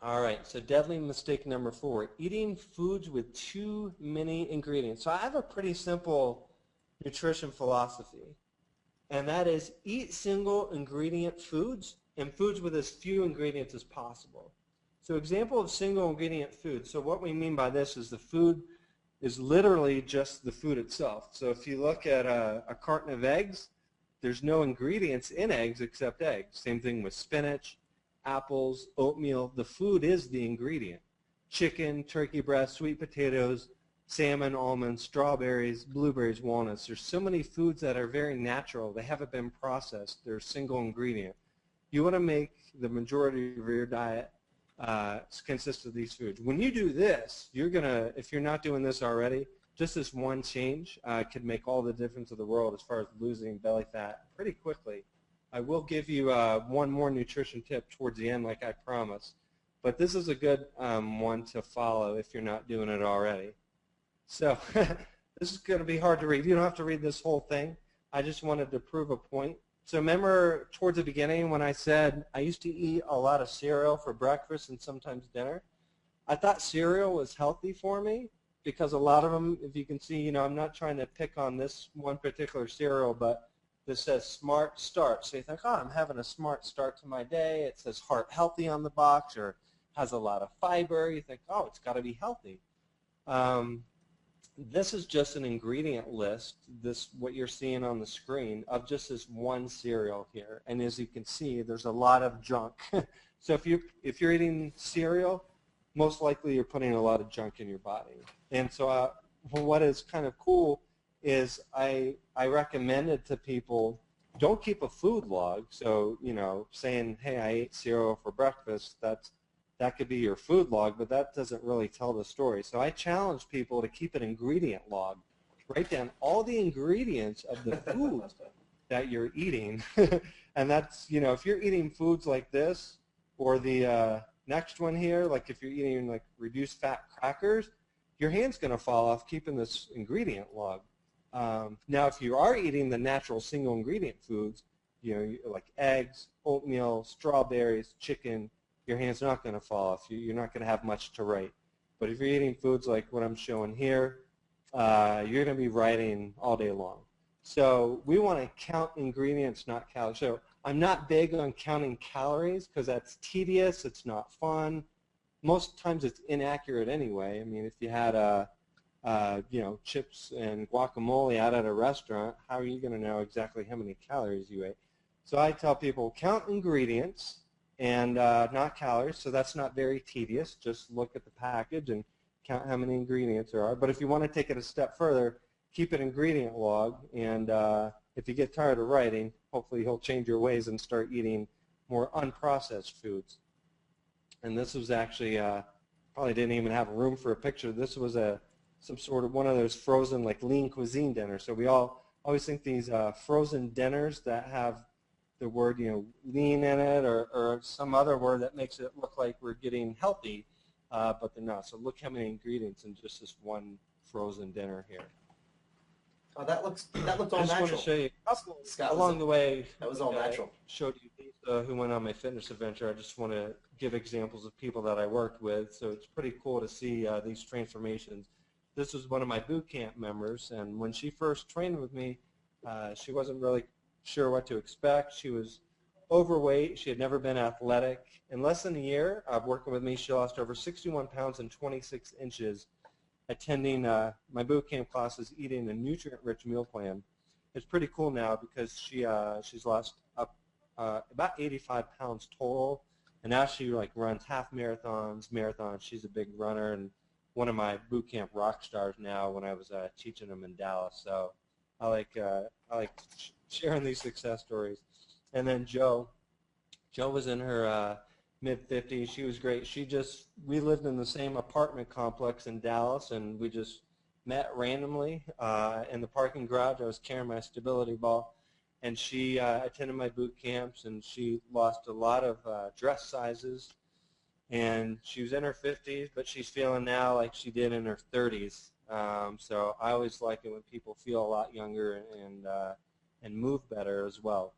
All right, so deadly mistake number 4, eating foods with too many ingredients. So I have a pretty simple nutrition philosophy, and that is eat single ingredient foods and foods with as few ingredients as possible. So example of single ingredient food. So what we mean by this is the food is literally just the food itself. So if you look at a carton of eggs, there's no ingredients in eggs except eggs. Same thing with spinach, apples, oatmeal. The food is the ingredient. Chicken, turkey breast, sweet potatoes, salmon, almonds, strawberries, blueberries, walnuts. There's so many foods that are very natural. They haven't been processed. They're single ingredient. You want to make the majority of your diet consist of these foods. When you do this, you're going to, if you're not doing this already, just this one change could make all the difference of the world as far as losing belly fat pretty quickly. I will give you one more nutrition tip towards the end like I promised, but this is a good one to follow if you're not doing it already. So this is going to be hard to read. You don't have to read this whole thing. I just wanted to prove a point. So remember towards the beginning when I said I used to eat a lot of cereal for breakfast and sometimes dinner? I thought cereal was healthy for me because a lot of them, if you can see, you know, I'm not trying to pick on this one particular cereal, but this says Smart Start. So you think, oh, I'm having a smart start to my day. It says heart healthy on the box or has a lot of fiber. You think, oh, it's got to be healthy. This is just an ingredient list, this what you're seeing on the screen, of just this one cereal here. And as you can see, there's a lot of junk. So if you're eating cereal, most likely you're putting a lot of junk in your body. And so what is kind of cool is I recommended to people, don't keep a food log. So, you know, saying, hey, I ate cereal for breakfast, that could be your food log, but that doesn't really tell the story. So I challenge people to keep an ingredient log. Write down all the ingredients of the foods that you're eating. And that's, you know, if you're eating foods like this or the next one here, like if you're eating like reduced fat crackers, your hand's going to fall off keeping this ingredient log. Now, if you are eating the natural single ingredient foods, you know, like eggs, oatmeal, strawberries, chicken, your hand's not going to fall off. You're not going to have much to write. But if you're eating foods like what I'm showing here, you're going to be writing all day long. So we want to count ingredients, not calories. So I'm not big on counting calories because that's tedious. It's not fun. Most times it's inaccurate anyway. I mean, if you had you know, chips and guacamole out at a restaurant, how are you going to know exactly how many calories you ate? So I tell people count ingredients and not calories, so that's not very tedious. Just look at the package and count how many ingredients there are. But if you want to take it a step further, keep an ingredient log, and if you get tired of writing, hopefully you'll change your ways and start eating more unprocessed foods. And this was actually, probably didn't even have room for a picture. This was some sort of one of those frozen like lean cuisine dinners. So we all always think these frozen dinners that have the word, you know, lean in it or some other word that makes it look like we're getting healthy, but they're not. So look how many ingredients in just this one frozen dinner here. Oh, that looks all I just natural. want to show you a couple Scott, along the way. that was all natural. Showed you Lisa, who went on my fitness adventure. I just want to give examples of people that I worked with. So it's pretty cool to see these transformations. This was one of my boot camp members, and when she first trained with me, she wasn't really sure what to expect. She was overweight. She had never been athletic. In less than a year of working with me, she lost over 61 pounds and 26 inches attending my boot camp classes, eating a nutrient-rich meal plan. It's pretty cool now because she's lost up about 85 pounds total, and now she like runs half marathons. She's a big runner and one of my boot camp rock stars now when I was teaching them in Dallas. So I like sharing these success stories. And then Jo was in her mid-50s. She was great. We lived in the same apartment complex in Dallas, and we just met randomly in the parking garage. I was carrying my stability ball, and she attended my boot camps, and she lost a lot of dress sizes. And she was in her 50s, but she's feeling now like she did in her 30s. So I always like it when people feel a lot younger and move better as well.